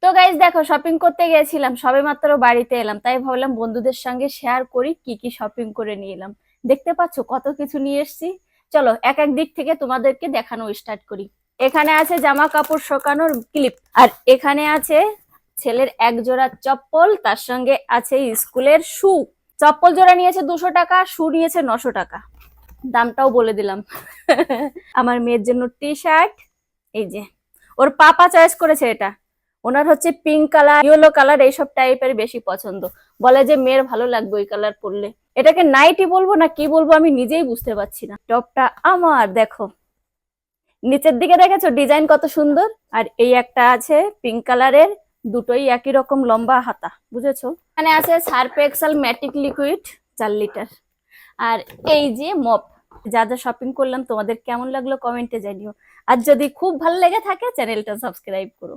তো গাইজ দেখো, শপিং করতে গেছিলাম, সবেমাত্র বাড়িতে এলাম, তাই ভাবলাম বন্ধুদের সঙ্গে শেয়ার করি কি কি শপিং করে নিয়ে এলাম। দেখতে পাচ্ছ কত কিছু নিয়ে এসেছি। চলো এক এক দিক থেকে তোমাদেরকে দেখানো স্টার্ট করি। এখানে আছে জামা কাপড় শুকানোর ক্লিপ, আর এখানে আছে ছেলের এক জোড়া চপ্পল, তার সঙ্গে আছে স্কুলের শু। চপ্পল জোড়া নিয়েছে 200 টাকা, শু নিয়েছে 900 টাকা। দামটাও বলে দিলাম। আমার মেয়ের জন্য টি শার্ট, এই যে ওর পাপা চয়েস করেছে এটা। ওনার হচ্ছে পিঙ্ক কালার, ইয়েলো কালার এইসব টাইপের বেশি পছন্দ। বলে যে মেয়ের ভালো লাগবে ওই কালার পরলে। এটাকে নাইটি বলবো না কি বলবো আমি নিজেই বুঝতে পারছি না। টপটা আমার দেখো, নিচের দিকে দেখেছো ডিজাইন কত সুন্দর। আর এই একটা আছে পিঙ্ক কালারের, দুটোই একই রকম লম্বা হাতা, বুঝেছো। এখানে আছে Surf Excel Matic liquid 4 litre. আর এই যে মপ। যা যা শপিং করলাম তোমাদের কেমন লাগলো কমেন্টে জানিও। আর যদি খুব ভালো লেগে থাকে চ্যানেলটা সাবস্ক্রাইব করো।